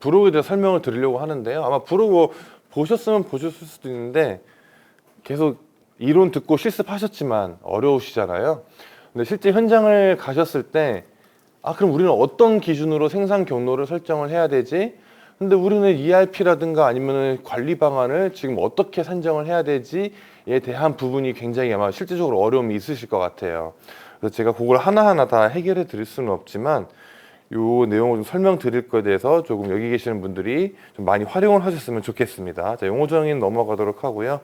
부록에 대해 설명을 드리려고 하는데요. 아마 부록 뭐 보셨으면 보셨을 수도 있는데 계속 이론 듣고 실습하셨지만 어려우시잖아요. 근데 실제 현장을 가셨을 때 그럼 우리는 어떤 기준으로 생산 경로를 설정을 해야 되지? 근데 우리는 ERP라든가 아니면 관리 방안을 지금 어떻게 산정을 해야 되지에 대한 부분이 굉장히 아마 실질적으로 어려움이 있으실 것 같아요. 그래서 제가 그걸 하나하나 다 해결해 드릴 수는 없지만 요 내용을 좀 설명드릴 거에 대해서 조금 여기 계시는 분들이 좀 많이 활용을 하셨으면 좋겠습니다. 자, 용어 정의는 넘어가도록 하고요.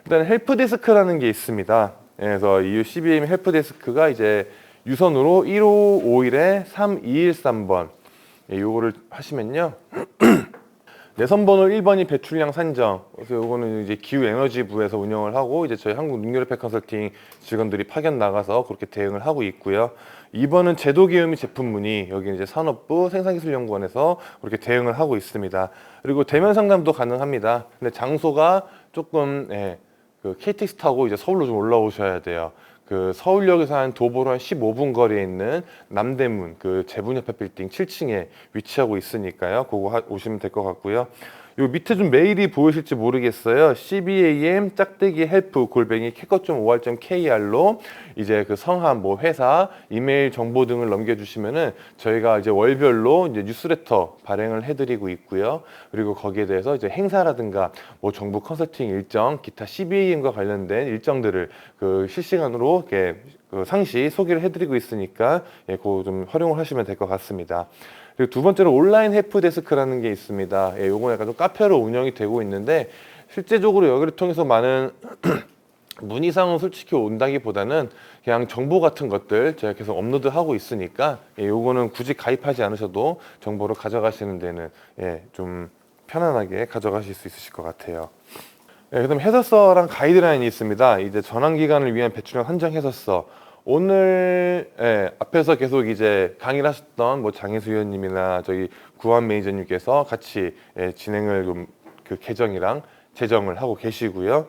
일단 헬프데스크라는 게 있습니다. 그래서 이 CBM 헬프데스크가 이제 유선으로 1551-3213번 요거를 하시면요. 내선번호 1번이 배출량 산정. 그래서 요거는 이제 기후에너지부에서 운영을 하고 이제 저희 한국능률협회 컨설팅 직원들이 파견 나가서 그렇게 대응을 하고 있고요. 2번은 제도계획 및 제품 문의. 여기 이제 산업부 생산기술연구원에서 그렇게 대응을 하고 있습니다. 그리고 대면 상담도 가능합니다. 근데 장소가 조금 그 KTX 타고 이제 서울로 좀 올라오셔야 돼요. 그 서울역에서 한 도보로 한 15분 거리에 있는 남대문 그 재분협회 빌딩 7층에 위치하고 있으니까요. 그거 오시면 될 것 같고요. 요 밑에 좀 메일이 보이실지 모르겠어요. cbam 짝대기 헬프 골뱅이 캐컷.or.kr로 이제 그 성함, 뭐 회사, 이메일 정보 등을 남겨주시면은 저희가 이제 월별로 이제 뉴스레터 발행을 해드리고 있고요. 그리고 거기에 대해서 이제 행사라든가 뭐 정부 컨설팅 일정, 기타 CBAM과 관련된 일정들을 그 실시간으로 이렇게 그 상시 소개를 해드리고 있으니까 그거 좀 활용을 하시면 될 것 같습니다. 그리고 두 번째로 온라인 헬프데스크라는 게 있습니다. 요건 약간 좀 카페로 운영이 되고 있는데 실제적으로 여기를 통해서 많은 문의사항은 솔직히 온다기보다는 그냥 정보 같은 것들 제가 계속 업로드하고 있으니까 요거는 굳이 가입하지 않으셔도 정보를 가져가시는 데는 좀 편안하게 가져가실 수 있으실 것 같아요. 그다음 해설서랑 가이드라인이 있습니다. 이제 전환기간을 위한 배출량 산정 해설서. 오늘 앞에서 계속 이제 강의를 하셨던 뭐 장혜수 위원님이나 저희 구한 매니저님께서 같이 진행을 좀 그 개정이랑 제정을 하고 계시고요.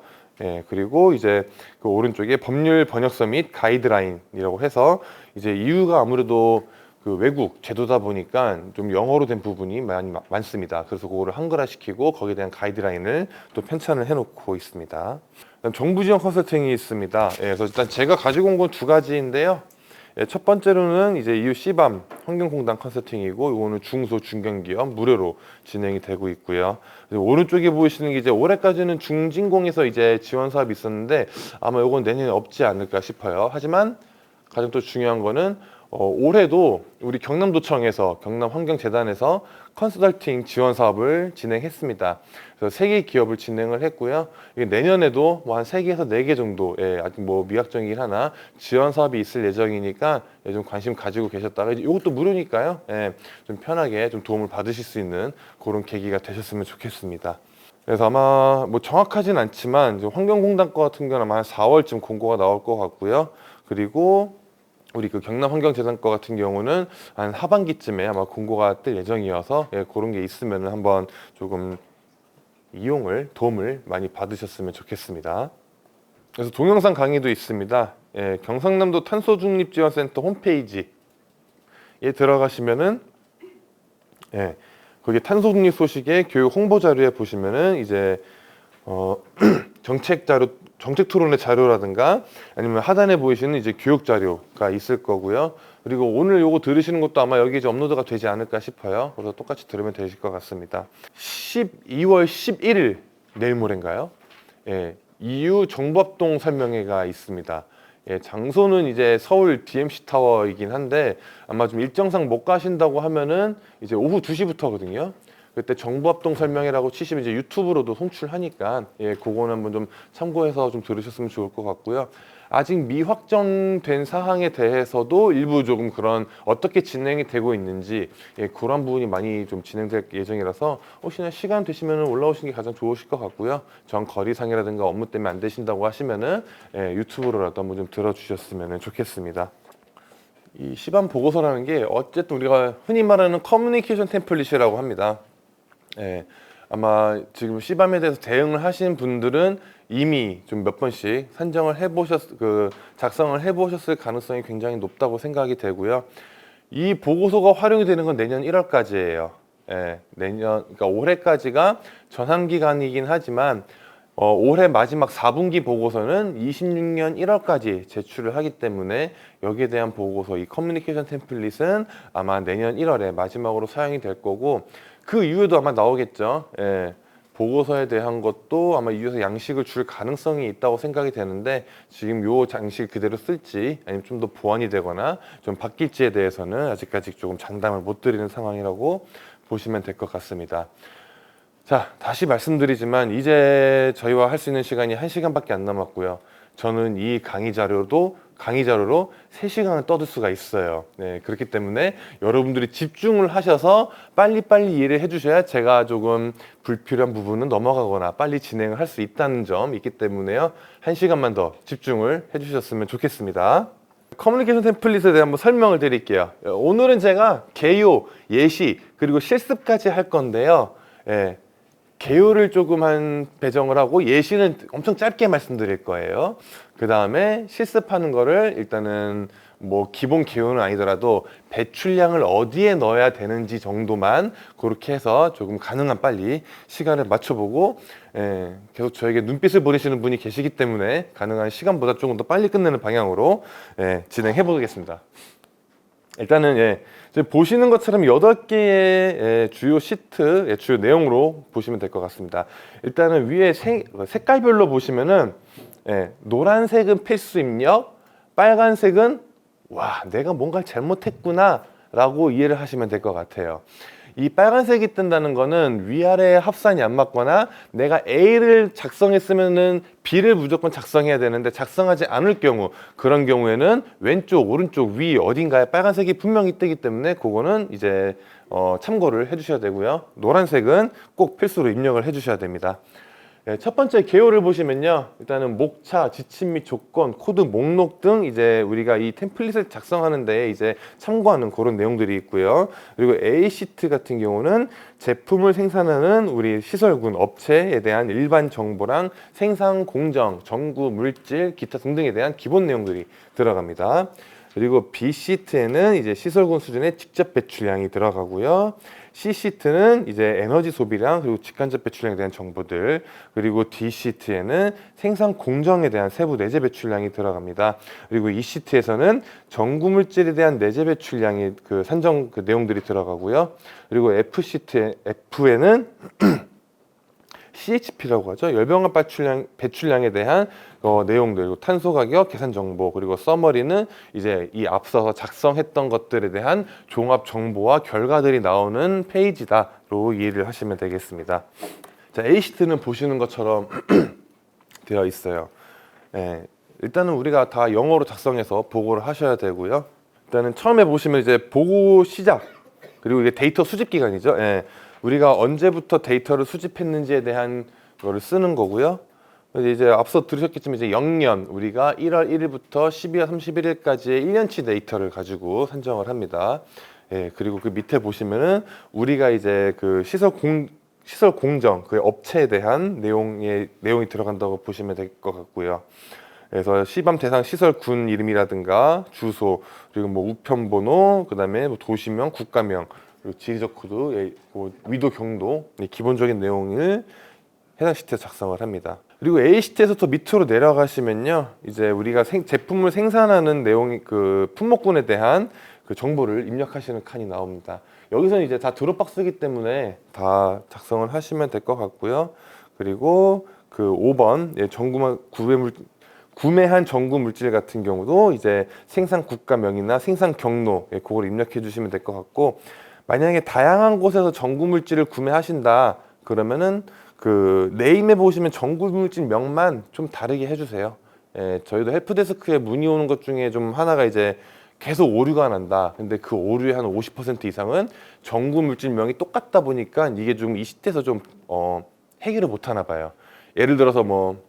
그리고 이제 그 오른쪽에 법률 번역서 및 가이드라인이라고 해서 이제 이유가 아무래도 그 외국 제도다 보니까 좀 영어로 된 부분이 많습니다. 그래서 그거를 한글화 시키고 거기에 대한 가이드라인을 또 편찬을 해놓고 있습니다. 정부 지원 컨설팅이 있습니다. 그래서 일단 제가 가지고 온 건 두 가지인데요. 첫 번째로는 이제 EU CBAM 환경공단 컨설팅이고 이거는 중소 중견기업 무료로 진행이 되고 있고요. 오른쪽에 보이시는 게 이제 올해까지는 중진공에서 이제 지원 사업이 있었는데 아마 이건 내년에 없지 않을까 싶어요. 하지만 가장 또 중요한 거는 올해도 우리 경남도청에서 경남환경재단에서 컨설팅 지원 사업을 진행했습니다. 그래서 3개 기업을 진행을 했고요. 내년에도 뭐 한 3개에서 4개 정도, 아직 뭐 미확정이긴 하나 지원 사업이 있을 예정이니까 좀 관심 가지고 계셨다가 이것도 무료니까요. 좀 편하게 좀 도움을 받으실 수 있는 그런 계기가 되셨으면 좋겠습니다. 그래서 아마 뭐 정확하진 않지만 환경공단 거 같은 경우는 아마 한 4월쯤 공고가 나올 것 같고요. 그리고 우리 그 경남환경재단 거 같은 경우는 한 하반기쯤에 아마 공고가 뜰 예정이어서 그런 게 있으면 한번 조금 도움을 많이 받으셨으면 좋겠습니다. 그래서 동영상 강의도 있습니다. 경상남도 탄소중립지원센터 홈페이지에 들어가시면은 거기 탄소중립 소식의 교육 홍보 자료에 보시면은 이제 정책 자료, 정책 토론의 자료라든가 아니면 하단에 보이시는 이제 교육 자료가 있을 거고요. 그리고 오늘 요거 들으시는 것도 아마 여기 이제 업로드가 되지 않을까 싶어요. 그래서 똑같이 들으면 되실 것 같습니다. 12월 11일 내일 모레인가요? EU 정법동 설명회가 있습니다. 장소는 이제 서울 DMC 타워이긴 한데 아마 좀 일정상 못 가신다고 하면은 이제 오후 2시부터거든요. 그때 정부합동 설명회라고 치시면 이제 유튜브로도 송출하니까 그거는 한번 좀 참고해서 좀 들으셨으면 좋을 것 같고요. 아직 미확정된 사항에 대해서도 일부 조금 그런 어떻게 진행이 되고 있는지 그런 부분이 많이 좀 진행될 예정이라서 혹시나 시간 되시면 올라오시는 게 가장 좋으실 것 같고요. 정 거리상이라든가 업무 때문에 안 되신다고 하시면은 유튜브로라도 한번 좀 들어주셨으면 좋겠습니다. 이 시반 보고서라는 게 어쨌든 우리가 흔히 말하는 커뮤니케이션 템플릿이라고 합니다. 아마 지금 시밤에 대해서 대응을 하신 분들은 이미 좀 몇 번씩 산정을 작성을 해보셨을 가능성이 굉장히 높다고 생각이 되고요. 이 보고서가 활용이 되는 건 내년 1월까지예요. 내년, 그러니까 올해까지가 전환 기간이긴 하지만 올해 마지막 4분기 보고서는 26년 1월까지 제출을 하기 때문에 여기에 대한 보고서, 이 커뮤니케이션 템플릿은 아마 내년 1월에 마지막으로 사용이 될 거고, 그 이후에도 아마 나오겠죠. 보고서에 대한 것도 아마 이유에서 양식을 줄 가능성이 있다고 생각이 되는데, 지금 요 양식 그대로 쓸지 아니면 좀 더 보완이 되거나 좀 바뀔지에 대해서는 아직까지 조금 장담을 못 드리는 상황이라고 보시면 될 것 같습니다. 자, 다시 말씀드리지만 이제 저희와 할 수 있는 시간이 1시간밖에 안 남았고요. 저는 이 강의 자료로 3시간을 떠들 수가 있어요. 그렇기 때문에 여러분들이 집중을 하셔서 빨리빨리 이해를 해주셔야 제가 조금 불필요한 부분은 넘어가거나 빨리 진행을 할 수 있다는 점 있기 때문에요. 1시간만 더 집중을 해주셨으면 좋겠습니다. 커뮤니케이션 템플릿에 대해 한번 설명을 드릴게요. 오늘은 제가 개요, 예시, 그리고 실습까지 할 건데요. 개요를 조금 배정을 하고 예시는 엄청 짧게 말씀드릴 거예요. 그 다음에 실습하는 거를 일단은 뭐 기본 개요는 아니더라도 배출량을 어디에 넣어야 되는지 정도만 그렇게 해서 조금 가능한 빨리 시간을 맞춰보고, 계속 저에게 눈빛을 보내시는 분이 계시기 때문에 가능한 시간보다 조금 더 빨리 끝내는 방향으로 진행해 보겠습니다. 일단은 보시는 것처럼 8개의 주요 시트, 주요 내용으로 보시면 될 것 같습니다. 일단은 위에 색깔별로 보시면은 노란색은 필수 입력, 빨간색은 와, 내가 뭔가를 잘못했구나 라고 이해를 하시면 될 것 같아요. 이 빨간색이 뜬다는 거는 위아래 합산이 안 맞거나 내가 A를 작성했으면은 B를 무조건 작성해야 되는데 작성하지 않을 경우, 그런 경우에는 왼쪽, 오른쪽, 위 어딘가에 빨간색이 분명히 뜨기 때문에 그거는 이제 참고를 해주셔야 되고요. 노란색은 꼭 필수로 입력을 해주셔야 됩니다. 첫 번째 개요를 보시면요, 일단은 목차, 지침 및 조건, 코드 목록 등 이제 우리가 이 템플릿을 작성하는데 이제 참고하는 그런 내용들이 있고요. 그리고 A 시트 같은 경우는 제품을 생산하는 우리 시설군, 업체에 대한 일반 정보랑 생산 공정, 전구, 물질, 기타 등등에 대한 기본 내용들이 들어갑니다. 그리고 B 시트에는 이제 시설군 수준의 직접 배출량이 들어가고요. C 시트는 이제 에너지 소비량, 그리고 직간접 배출량에 대한 정보들, 그리고 D 시트에는 생산 공정에 대한 세부 내재 배출량이 들어갑니다. 그리고 E 시트에서는 전구 물질에 대한 내재 배출량이 산정 내용들이 들어가고요. 그리고 F에는 CHP라고 하죠. 열병합 배출량에 대한 내용들, 그리고 탄소 가격 계산 정보, 그리고 서머리는 이제 이 앞서서 작성했던 것들에 대한 종합 정보와 결과들이 나오는 페이지다로 이해를 하시면 되겠습니다. 자, A 시트는 보시는 것처럼 되어 있어요. 일단은 우리가 다 영어로 작성해서 보고를 하셔야 되고요. 일단은 처음에 보시면 이제 보고 시작, 그리고 이게 데이터 수집 기간이죠. 우리가 언제부터 데이터를 수집했는지에 대한 거를 쓰는 거고요. 이제 앞서 들으셨겠지만 이제 영년, 우리가 1월 1일부터 12월 31일까지의 1년치 데이터를 가지고 산정을 합니다. 그리고 그 밑에 보시면은 우리가 이제 그 시설 공정, 그 업체에 대한 내용이 들어간다고 보시면 될 것 같고요. 그래서 시범 대상 시설군 이름이라든가 주소, 그리고 뭐 우편 번호, 그다음에 뭐 도시명, 국가명, 그리고 지리적 코드, 위도, 경도, 기본적인 내용을 해당 시트에 작성을 합니다. 그리고 A 시트에서 더 밑으로 내려가시면요, 이제 우리가 제품을 생산하는 내용이 그 품목군에 대한 그 정보를 입력하시는 칸이 나옵니다. 여기서는 이제 다 드롭박스이기 때문에 다 작성을 하시면 될 것 같고요. 그리고 그 5번 구매한 전구 물질 같은 경우도 이제 생산 국가명이나 생산 경로, 그걸 입력해 주시면 될 것 같고, 만약에 다양한 곳에서 전구 물질을 구매하신다 그러면은 그 네임에 보시면 전구 물질 명만 좀 다르게 해주세요. 저희도 헬프데스크에 문의 오는 것 중에 좀 하나가 이제 계속 오류가 난다. 근데 그 오류의 한 50% 이상은 전구 물질 명이 똑같다 보니까 이게 좀 이 시트에서 좀 해결을 못 하나 봐요. 예를 들어서 뭐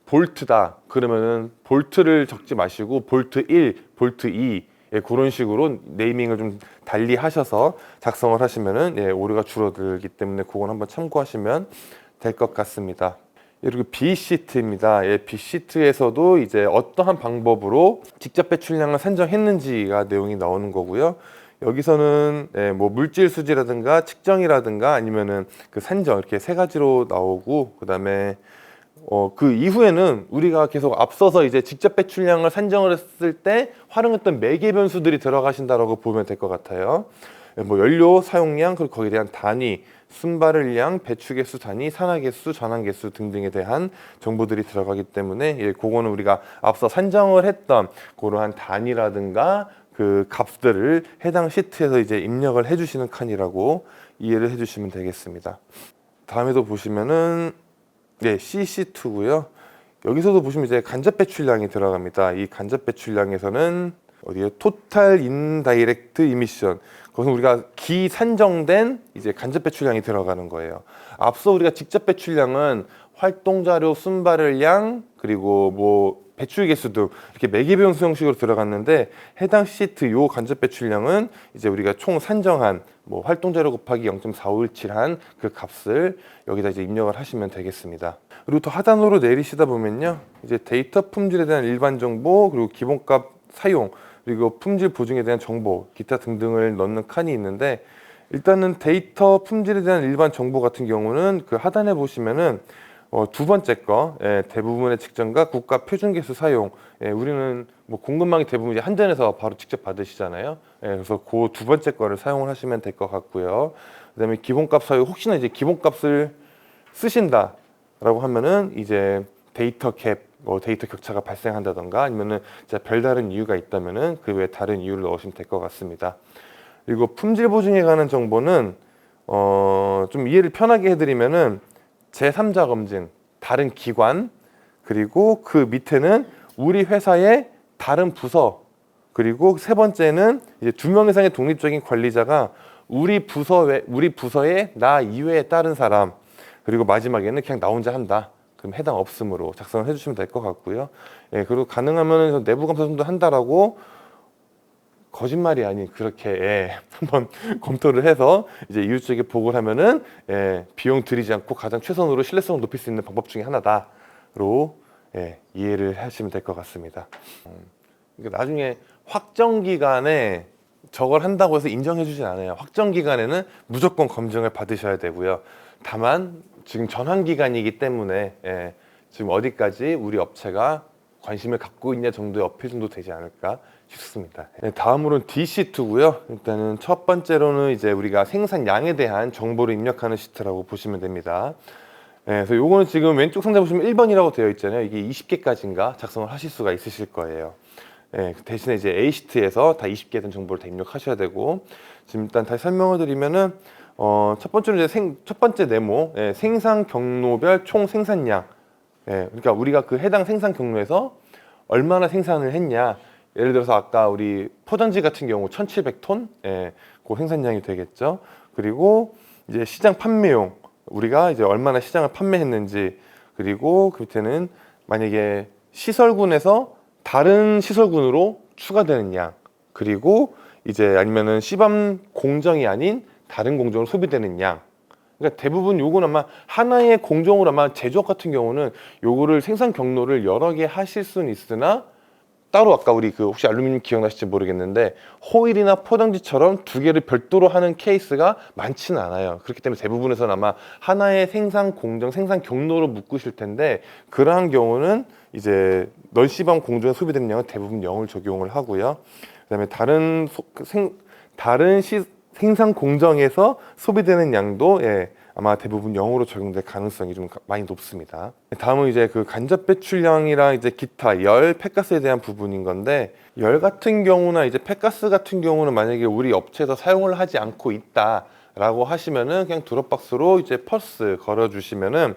볼트다 그러면은 볼트를 적지 마시고 볼트 1, 볼트 2, 그런 식으로 네이밍을 좀 달리 하셔서 작성을 하시면은 오류가 줄어들기 때문에 그건 한번 참고하시면 될 것 같습니다. 그리고 B 시트입니다. B 시트에서도 이제 어떠한 방법으로 직접 배출량을 산정했는지가 내용이 나오는 거고요. 여기서는 뭐 물질 수지라든가 측정이라든가 아니면은 그 산정 이렇게 세 가지로 나오고, 그다음에 그 이후에는 우리가 계속 앞서서 이제 직접 배출량을 산정을 했을 때 활용했던 매개 변수들이 들어가신다라고 보면 될 것 같아요. 뭐 연료 사용량, 그리고 거기에 대한 단위, 순발을량, 배출개수 단위, 산화개수, 전환개수 등등에 대한 정보들이 들어가기 때문에 그거는 우리가 앞서 산정을 했던 그러한 단위라든가 그 값들을 해당 시트에서 이제 입력을 해주시는 칸이라고 이해를 해주시면 되겠습니다. 다음에도 보시면은 CC2고요. 여기서도 보시면 이제 간접 배출량이 들어갑니다. 이 간접 배출량에서는 어디에 토탈 인다이렉트 이미션, 거기서 우리가 기산정된 이제 간접 배출량이 들어가는 거예요. 앞서 우리가 직접 배출량은 활동자료, 순발을량, 그리고 뭐 배출 개수 등 이렇게 매개변수 형식으로 들어갔는데, 해당 시트 요 간접 배출량은 이제 우리가 총 산정한 뭐 활동자료 곱하기 0.4517한 그 값을 여기다 이제 입력을 하시면 되겠습니다. 그리고 더 하단으로 내리시다 보면요, 이제 데이터 품질에 대한 일반 정보, 그리고 기본값 사용, 그리고 품질 보증에 대한 정보, 기타 등등을 넣는 칸이 있는데, 일단은 데이터 품질에 대한 일반 정보 같은 경우는 그 하단에 보시면은 두 번째 거, 대부분의 측정과 국가 표준 개수 사용. 우리는 뭐 공급망이 대부분 이제 한전에서 바로 직접 받으시잖아요. 그래서 그 두 번째 거를 사용을 하시면 될 것 같고요. 그다음에 기본값 사용, 혹시나 이제 기본값을 쓰신다라고 하면은 이제 데이터 갭, 뭐 데이터 격차가 발생한다던가 아니면은 진짜 별다른 이유가 있다면은 그 외에 다른 이유를 넣으시면 될 것 같습니다. 그리고 품질 보증에 관한 정보는 좀 이해를 편하게 해드리면은 제3자 검증, 다른 기관, 그리고 그 밑에는 우리 회사의 다른 부서, 그리고 세 번째는 이제 2명 이상의 독립적인 관리자가 우리 부서의 나 이외에 다른 사람, 그리고 마지막에는 그냥 나 혼자 한다. 그럼 해당 없음으로 작성을 해주시면 될 것 같고요. 그리고 가능하면 내부 감사 정도 한다라고 거짓말이 아닌 그렇게 한번 검토를 해서 이제 이율적에 보고를 하면은 비용 들이지 않고 가장 최선으로 신뢰성을 높일 수 있는 방법 중에 하나다로 이해를 하시면 될 것 같습니다. 그러니까 나중에 확정 기간에 저걸 한다고 해서 인정해 주진 않아요. 확정 기간에는 무조건 검증을 받으셔야 되고요. 다만 지금 전환 기간이기 때문에 지금 어디까지 우리 업체가 관심을 갖고 있냐 정도의 어필 정도 되지 않을까 싶습니다. 다음으로는 DC2고요. 일단은 첫 번째로는 이제 우리가 생산량에 대한 정보를 입력하는 시트라고 보시면 됩니다. 그래서 요거는 지금 왼쪽 상단에 보시면 1번이라고 되어 있잖아요. 이게 20개까지인가 작성을 하실 수가 있으실 거예요. 대신에 이제 A 시트에서 다 20개에 대한 정보를 다 입력하셔야 되고, 지금 일단 다시 설명을 드리면은 첫 번째로 이제 첫 번째 네모, 생산 경로별 총 생산량. 그러니까 우리가 그 해당 생산 경로에서 얼마나 생산을 했냐. 예를 들어서 아까 우리 포장지 같은 경우 1,700톤, 그 생산량이 되겠죠. 그리고 이제 시장 판매용, 우리가 이제 얼마나 시장을 판매했는지, 그리고 그 밑에는 만약에 시설군에서 다른 시설군으로 추가되는 양, 그리고 이제 아니면은 시범 공정이 아닌 다른 공정으로 소비되는 양. 그러니까 대부분 요거는 아마 하나의 공정으로, 아마 제조업 같은 경우는 요거를 생산 경로를 여러 개 하실 수는 있으나 따로 아까 우리 그 혹시 알루미늄 기억나실지 모르겠는데 호일이나 포장지처럼 두 개를 별도로 하는 케이스가 많지는 않아요. 그렇기 때문에 대부분에서는 아마 하나의 생산 공정, 생산 경로로 묶으실 텐데, 그러한 경우는 이제 널시범 공정에 소비되는 양은 대부분 0을 적용을 하고요. 그다음에 다른 생산 공정에서 소비되는 양도 아마 대부분 0으로 적용될 가능성이 좀 많이 높습니다. 다음은 이제 그 간접 배출량이랑 이제 기타 열, 폐가스에 대한 부분인 건데, 열 같은 경우나 이제 폐가스 같은 경우는 만약에 우리 업체에서 사용을 하지 않고 있다라고 하시면은 그냥 드롭박스로 이제 펄스 걸어주시면은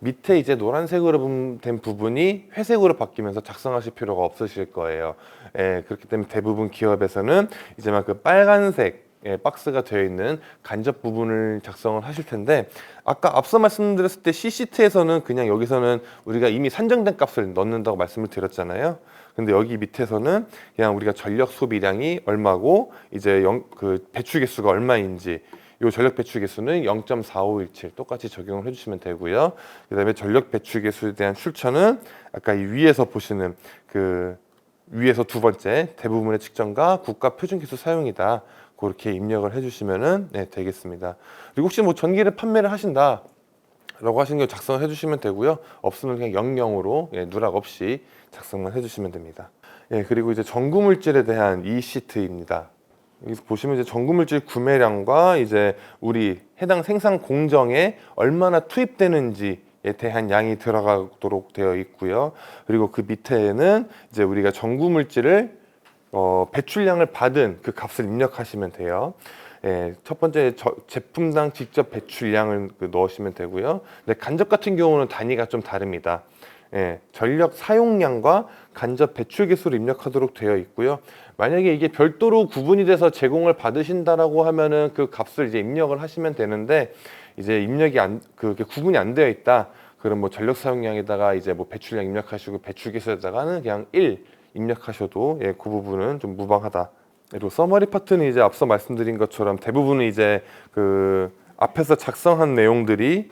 밑에 이제 노란색으로 된 부분이 회색으로 바뀌면서 작성하실 필요가 없으실 거예요. 그렇기 때문에 대부분 기업에서는 이제 막 그 빨간색 박스가 되어 있는 간접 부분을 작성을 하실 텐데, 아까 앞서 말씀드렸을 때 C시트에서는 그냥 여기서는 우리가 이미 산정된 값을 넣는다고 말씀을 드렸잖아요. 근데 여기 밑에서는 그냥 우리가 전력 소비량이 얼마고 이제 그 배출 개수가 얼마인지, 요 전력 배출 개수는 0.4517 똑같이 적용을 해주시면 되고요. 그다음에 전력 배출 개수에 대한 출처는 아까 이 위에서 보시는 그 위에서 두 번째 대부분의 측정과 국가 표준 개수 사용이다. 그렇게 입력을 해주시면은 되겠습니다. 그리고 혹시 뭐 전기를 판매를 하신다 라고 하시는 걸 작성을 해주시면 되고요. 없으면 그냥 00으로 누락 없이 작성만 해주시면 됩니다. 그리고 이제 전구물질에 대한 이 시트입니다. 여기서 보시면 이제 전구물질 구매량과 이제 우리 해당 생산 공정에 얼마나 투입되는지에 대한 양이 들어가도록 되어 있고요. 그리고 그 밑에는 이제 우리가 전구물질을 배출량을 받은 그 값을 입력하시면 돼요. 첫 번째 제품당 직접 배출량을 넣으시면 되고요. 근데 간접 같은 경우는 단위가 좀 다릅니다. 전력 사용량과 간접 배출 개수를 입력하도록 되어 있고요. 만약에 이게 별도로 구분이 돼서 제공을 받으신다라고 하면은 그 값을 이제 입력을 하시면 되는데, 이제 입력이 그게 구분이 안 되어 있다. 그럼 뭐 전력 사용량에다가 이제 뭐 배출량 입력하시고 배출 개수에다가는 그냥 1 입력하셔도 그 부분은 좀 무방하다. 그리고 서머리 파트는 이제 앞서 말씀드린 것처럼 대부분은 이제 그 앞에서 작성한 내용들이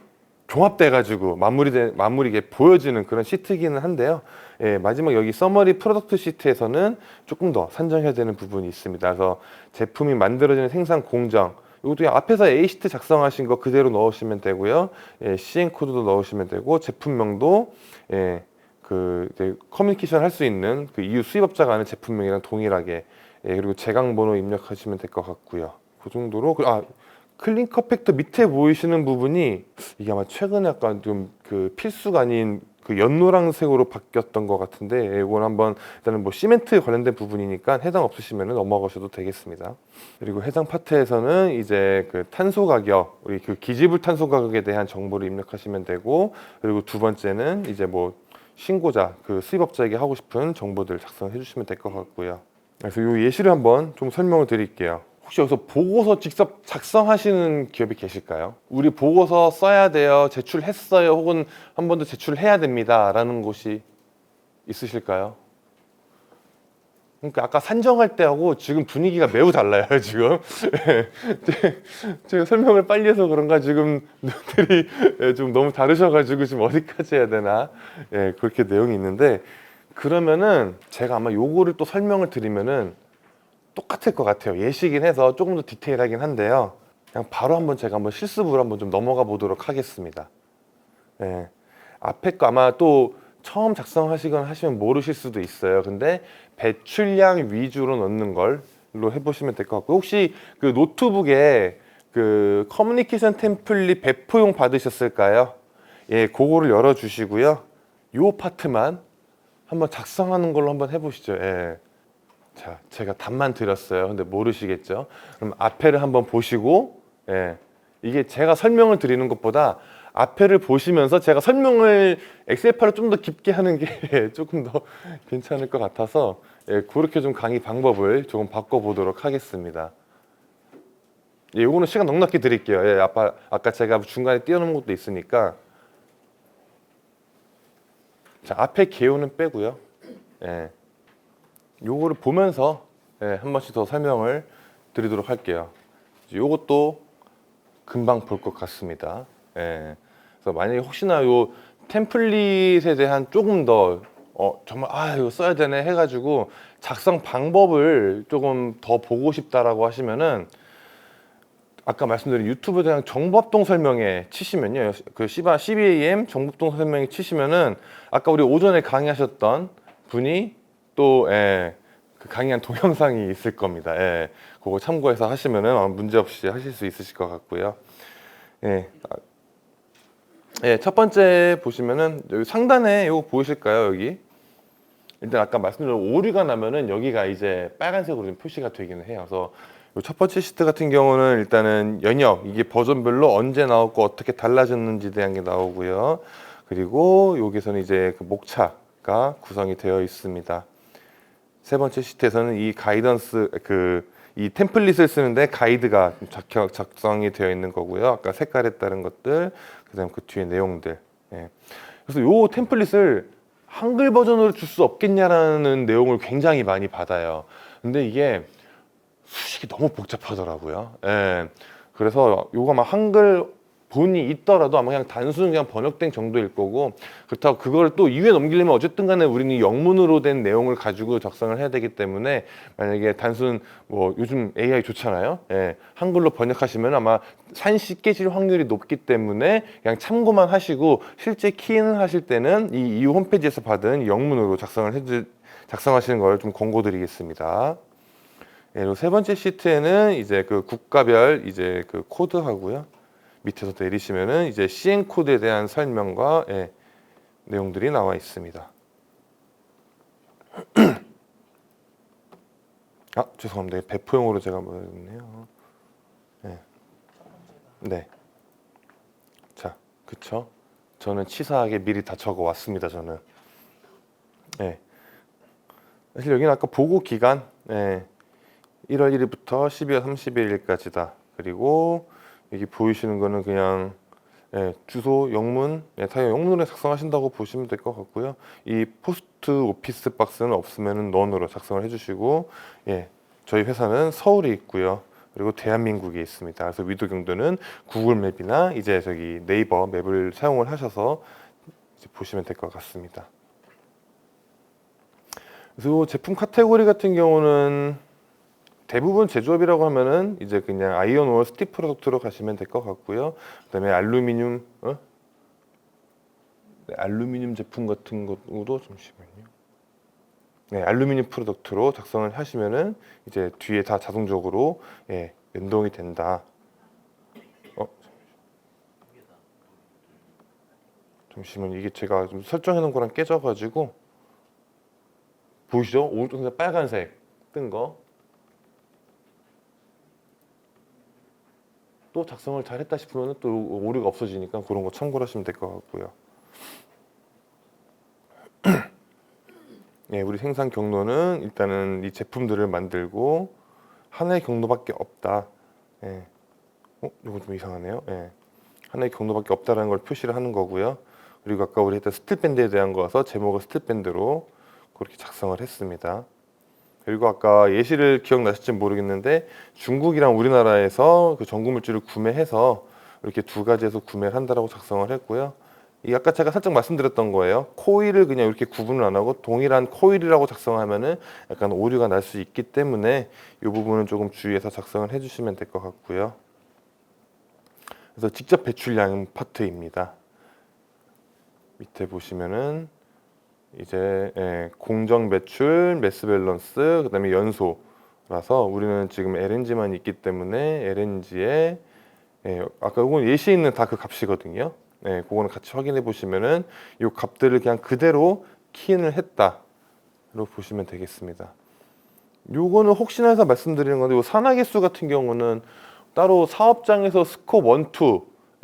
종합돼 가지고 마무리게 보여지는 그런 시트기는 한데요. 마지막 여기 서머리 프로덕트 시트에서는 조금 더 산정해야 되는 부분이 있습니다. 그래서 제품이 만들어지는 생산 공정, 이것도 그냥 앞에서 A 시트 작성하신 거 그대로 넣으시면 되고요. CN 코드도 넣으시면 되고, 제품명도 그 이제 커뮤니케이션 할 수 있는 그 EU 수입업자가 아는 제품명이랑 동일하게, 그리고 제강 번호 입력하시면 될 것 같고요. 그 정도로. 클린커 팩터 밑에 보이시는 부분이 이게 아마 최근에 약간 좀 그 필수가 아닌 그 연노란색으로 바뀌었던 것 같은데, 이건 한번 일단은 뭐 시멘트 관련된 부분이니까 해당 없으시면 넘어가셔도 되겠습니다. 그리고 해당 파트에서는 이제 그 탄소 가격, 우리 그 기지불 탄소 가격에 대한 정보를 입력하시면 되고, 그리고 두 번째는 이제 뭐 신고자, 그 수입업자에게 하고 싶은 정보들 작성해 주시면 될 것 같고요. 그래서 이 예시를 한번 좀 설명을 드릴게요. 혹시 여기서 보고서 직접 작성하시는 기업이 계실까요? 우리 보고서 써야 돼요, 제출했어요, 혹은 한 번 더 제출해야 됩니다 라는 곳이 있으실까요? 그러니까 아까 산정할 때하고 지금 분위기가 매우 달라요. 지금 제가 설명을 빨리 해서 그런가 지금 눈들이 좀 너무 다르셔가지고 지금 어디까지 해야 되나, 그렇게 내용이 있는데, 그러면은 제가 아마 요거를 또 설명을 드리면은 똑같을 것 같아요. 예시긴 해서 조금 더 디테일하긴 한데요. 그냥 바로 한번 제가 한번 실습으로 한번 좀 넘어가 보도록 하겠습니다. 앞에 거 아마 또 처음 작성하시거나 하시면 모르실 수도 있어요. 근데 배출량 위주로 넣는 걸로 해보시면 될 것 같고, 혹시 그 노트북에 그 커뮤니케이션 템플릿 배포용 받으셨을까요? 그거를 열어주시고요. 요 파트만 한번 작성하는 걸로 한번 해보시죠. 자, 제가 답만 드렸어요. 근데 모르시겠죠? 그럼 앞에를 한번 보시고, 이게 제가 설명을 드리는 것보다 앞에를 보시면서 제가 설명을 엑셀 파일로 좀 더 깊게 하는 게 조금 더 괜찮을 것 같아서, 그렇게 좀 강의 방법을 조금 바꿔보도록 하겠습니다. 요거는 시간 넉넉히 드릴게요. 아까 제가 중간에 띄워놓은 것도 있으니까. 자, 앞에 개요는 빼고요. 요거를 보면서 한 번씩 더 설명을 드리도록 할게요. 요것도 금방 볼 것 같습니다. 그래서 만약에 혹시나 요 템플릿에 대한 조금 더 정말 이거 써야 되네 해가지고 작성 방법을 조금 더 보고 싶다라고 하시면은, 아까 말씀드린 유튜브에 대한 정보합동 설명에 치시면요, 그 CBAM 정보합동 설명에 치시면은 아까 우리 오전에 강의하셨던 분이 또 그 강의한 동영상이 있을 겁니다. 그거 참고해서 하시면은 문제 없이 하실 수 있으실 것 같고요. 첫 번째 보시면은 여기 상단에 이거 보이실까요? 여기 일단 아까 말씀드린 오류가 나면은 여기가 이제 빨간색으로 좀 표시가 되기는 해요. 그래서 첫 번째 시트 같은 경우는 일단은 연역, 이게 버전별로 언제 나왔고 어떻게 달라졌는지 대한 게 나오고요. 그리고 여기서는 이제 그 목차가 구성이 되어 있습니다. 세 번째 시트에서는 이 가이던스, 이 템플릿을 쓰는데 가이드가 작성이 되어 있는 거고요. 아까 색깔에 따른 것들, 그다음 그 뒤에 내용들. 그래서 요 템플릿을 한글 버전으로 줄 수 없겠냐라는 내용을 굉장히 많이 받아요. 근데 이게 수식이 너무 복잡하더라고요. 그래서 요거 아마 한글 본이 있더라도 아마 그냥 단순 그냥 번역된 정도일 거고, 그렇다고 그걸 또 이후에 넘기려면 어쨌든 간에 우리는 영문으로 된 내용을 가지고 작성을 해야 되기 때문에, 만약에 단순 뭐 요즘 AI 좋잖아요. 예, 한글로 번역하시면 아마 산시 깨질 확률이 높기 때문에 그냥 참고만 하시고 실제 키는 하실 때는 이 이후 홈페이지에서 받은 영문으로 작성하시는 걸 좀 권고드리겠습니다. 예, 그리고 세 번째 시트에는 이제 그 국가별 이제 그 코드하고요. 밑에서 내리시면은 이제 시행 코드에 대한 설명과 내용들이 나와 있습니다. 아, 죄송합니다. 배포용으로 제가 보냈네요. 네. 네. 자, 그쵸? 저는 치사하게 미리 다 적어 왔습니다. 저는. 네. 사실 여기는 아까 보고 기간, 1월 1일부터 12월 31일까지다. 그리고 여기 보이시는 거는 그냥 주소, 영문, 다 영문으로 작성하신다고 보시면 될 것 같고요. 이 포스트 오피스 박스는 없으면 넌으로 작성을 해주시고, 저희 회사는 서울에 있고요. 그리고 대한민국에 있습니다. 그래서 위도 경도는 구글 맵이나 이제 저기 네이버 맵을 사용을 하셔서 이제 보시면 될 것 같습니다. 그래서 제품 카테고리 같은 경우는 대부분 제조업이라고 하면은 이제 그냥 아이언 오어 스틱 프로덕트로 가시면 될 것 같고요. 그다음에 알루미늄 알루미늄 제품 같은 것도 잠시만요. 알루미늄 프로덕트로 작성을 하시면은 이제 뒤에 다 자동적으로 연동이 된다. 잠시만, 이게 제가 좀 설정해 놓은 거랑 깨져가지고 보이시죠? 오른쪽 빨간색 뜬 거. 또 작성을 잘했다 싶으면 또 오류가 없어지니까 그런 거 참고를 하시면 될 것 같고요. 우리 생산 경로는 일단은 이 제품들을 만들고 하나의 경로밖에 없다. 이거 좀 이상하네요. 하나의 경로밖에 없다라는 걸 표시를 하는 거고요. 그리고 아까 우리 했던 스틸밴드에 대한 거라서 제목을 스틸밴드로 그렇게 작성을 했습니다. 그리고 아까 예시를 기억나실지 모르겠는데 중국이랑 우리나라에서 그 전구물질을 구매해서 이렇게 두 가지에서 구매를 한다라고 작성을 했고요. 이 아까 제가 살짝 말씀드렸던 거예요. 코일을 그냥 이렇게 구분을 안 하고 동일한 코일이라고 작성하면은 약간 오류가 날 수 있기 때문에 이 부분은 조금 주의해서 작성을 해주시면 될 것 같고요. 그래서 직접 배출량 파트입니다. 밑에 보시면은 이제 공정 매출, 매스 밸런스, 그다음에 연소라서 우리는 지금 LNG만 있기 때문에 LNG에 아까 이건 예시에 있는 다 그 값이거든요. 그거는 같이 확인해 보시면은 이 값들을 그냥 그대로 키인을 했다로 보시면 되겠습니다. 요거는 혹시나 해서 말씀드리는 건데, 요 산화계수 같은 경우는 따로 사업장에서 스콥 1,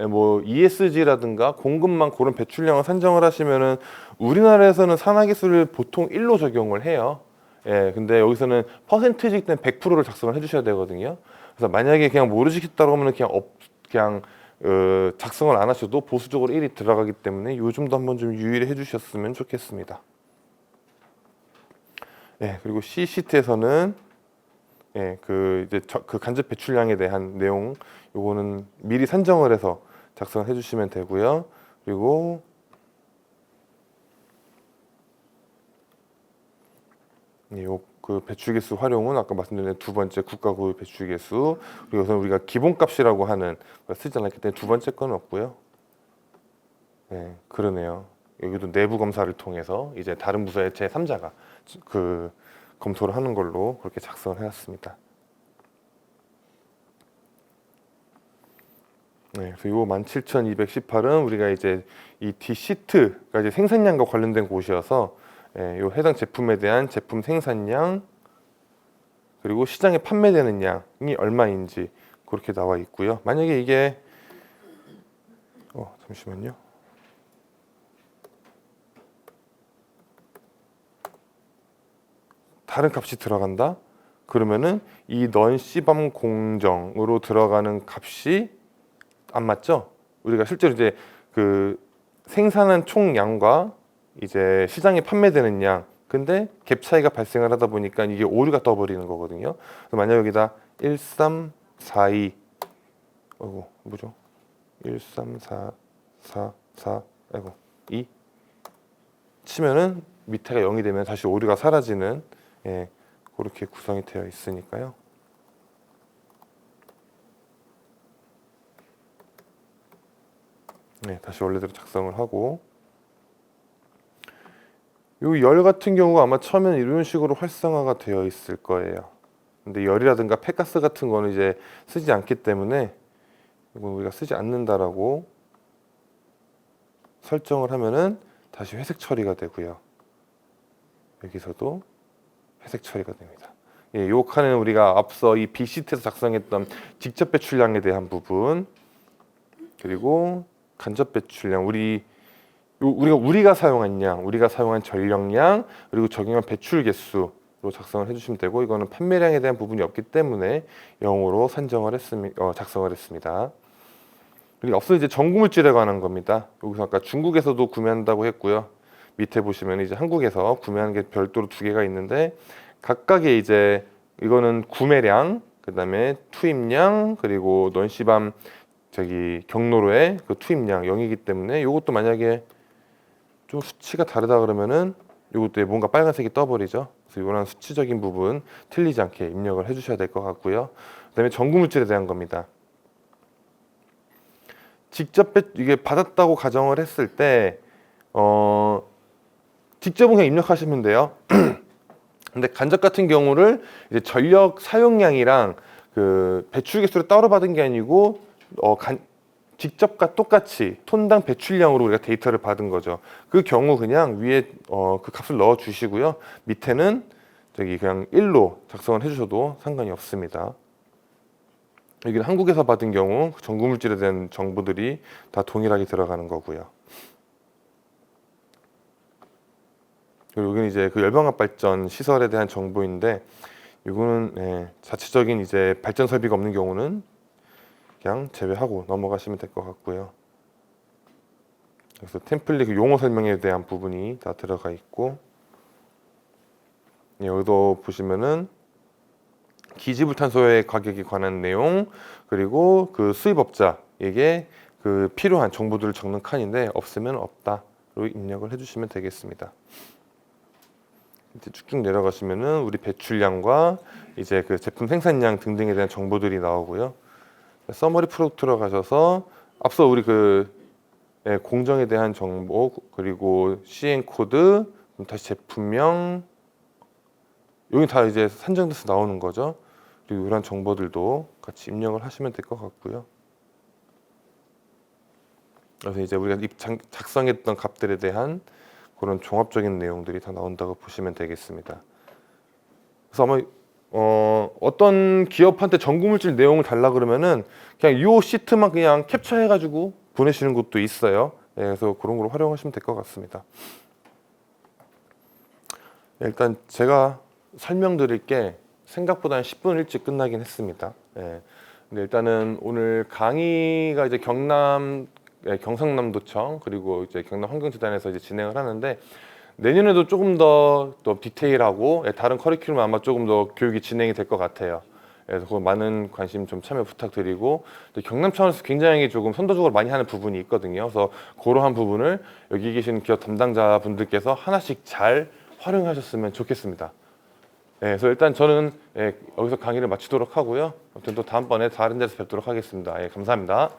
2, 뭐 ESG라든가 공급망 그런 배출량을 산정을 하시면은 우리나라에서는 산화계수를 보통 1로 적용을 해요. 근데 여기서는 퍼센티지 때문에 100%를 작성을 해주셔야 되거든요. 그래서 만약에 그냥 모르시겠다고 하면 그냥 작성을 안 하셔도 보수적으로 1이 들어가기 때문에 요즘도 한번 좀 유의를 해주셨으면 좋겠습니다. 그리고 C 시트에서는 이제 그 간접 배출량에 대한 내용, 요거는 미리 산정을 해서 작성을 해주시면 되고요. 그리고 그 배출계수 활용은 아까 말씀드린 두 번째 국가고유 배출계수, 그리고 우선 우리가 기본값이라고 하는 걸 쓰지 않았기 때문에 두 번째 건 없고요. 그러네요. 여기도 내부 검사를 통해서 이제 다른 부서의 제3자가 그 검토를 하는 걸로 그렇게 작성을 해놨습니다. 그래서 요 17,218은 우리가 이제 이 D 시트가 이제 생산량과 관련된 곳이어서 요 해당 제품에 대한 제품 생산량, 그리고 시장에 판매되는 양이 얼마인지 그렇게 나와 있고요. 만약에 이게 잠시만요. 다른 값이 들어간다? 그러면은 이 넌시밤 공정으로 들어가는 값이 안 맞죠? 우리가 실제로 이제 그 생산한 총량과 이제 시장에 판매되는 양, 근데 갭 차이가 발생을 하다 보니까 이게 오류가 떠버리는 거거든요. 그래서 만약 여기다 1342 뭐죠? 1, 3, 4, 4, 4, 아이고 2 치면은 밑에가 0이 되면 다시 오류가 사라지는 예, 그렇게 구성이 되어 있으니까요. 네, 다시 원래대로 작성을 하고 요 열 같은 경우가 아마 처음에는 이런 식으로 활성화가 되어 있을 거예요. 근데 열이라든가 폐가스 같은 거는 이제 쓰지 않기 때문에 이건 우리가 쓰지 않는다라고 설정을 하면은 다시 회색 처리가 되고요. 여기서도 회색 처리가 됩니다. 예, 요 칸은 우리가 앞서 이 B시트에서 작성했던 직접 배출량에 대한 부분 그리고 간접 배출량 우리가 사용한 양, 우리가 사용한 전력량 그리고 적용한 배출 개수로 작성을 해주시면 되고 이거는 판매량에 대한 부분이 없기 때문에 0으로 작성을 했습니다. 그리고 앞서 이제 전구물질에 관한 겁니다. 여기서 아까 중국에서도 구매한다고 했고요. 밑에 보시면 이제 한국에서 구매하는 게 별도로 두 개가 있는데 각각의 이제 이거는 구매량, 그다음에 투입량 그리고 넌시밤 경로로의 그 투입량 0이기 때문에 이것도 만약에 좀 수치가 다르다 그러면은 이것도 뭔가 빨간색이 떠버리죠. 그래서 이런 수치적인 부분 틀리지 않게 입력을 해주셔야 될 것 같고요. 그다음에 전구물질에 대한 겁니다. 직접 이게 받았다고 가정을 했을 때 직접은 그냥 입력하시면 돼요. 근데 간접 같은 경우를 이제 전력 사용량이랑 그 배출 개수를 따로 받은 게 아니고 직접과 똑같이 톤당 배출량으로 우리가 데이터를 받은 거죠. 그 경우 그냥 위에 그 값을 넣어 주시고요. 밑에는 그냥 1로 작성을 해주셔도 상관이 없습니다. 여기는 한국에서 받은 경우 전구물질에 대한 정보들이 다 동일하게 들어가는 거고요. 그리고 여기는 이제 그 열병합 발전 시설에 대한 정보인데 이거는 자체적인 이제 발전 설비가 없는 경우는 그냥 제외하고 넘어가시면 될 것 같고요. 그래서 템플릿 용어 설명에 대한 부분이 다 들어가 있고 여기도 보시면은 기지불탄소의 가격에 관한 내용 그리고 그 수입업자에게 그 필요한 정보들을 적는 칸인데 없으면 없다로 입력을 해주시면 되겠습니다. 이제 쭉쭉 내려가시면은 우리 배출량과 이제 그 제품 생산량 등등에 대한 정보들이 나오고요. 서머리 프로덕트로 가셔서 앞서 우리 공정에 대한 정보 그리고 CN 코드 다시 제품명 여기 다 이제 산정돼서 나오는 거죠. 그리고 이런 정보들도 같이 입력을 하시면 될 것 같고요. 그래서 이제 우리가 작성했던 값들에 대한 그런 종합적인 내용들이 다 나온다고 보시면 되겠습니다. 그래서 아마 어떤 기업한테 전구물질 내용을 달라 그러면은 그냥 이 시트만 그냥 캡처해가지고 보내시는 것도 있어요. 그래서 그런 걸 활용하시면 될 것 같습니다. 일단 제가 설명드릴 게 생각보다 한 10분 일찍 끝나긴 했습니다. 근데 일단은 오늘 강의가 이제 경상남도청 그리고 이제 경남환경재단에서 이제 진행을 하는데 내년에도 조금 더 디테일하고 다른 커리큘럼 아마 조금 더 교육이 진행이 될 것 같아요. 그래서 그 많은 관심 좀 참여 부탁드리고 경남 차원에서 굉장히 조금 선도적으로 많이 하는 부분이 있거든요. 그래서 그러한 부분을 여기 계신 기업 담당자분들께서 하나씩 잘 활용하셨으면 좋겠습니다. 그래서 일단 저는 여기서 강의를 마치도록 하고요. 아무튼 또 다음번에 다른 데서 뵙도록 하겠습니다. 감사합니다.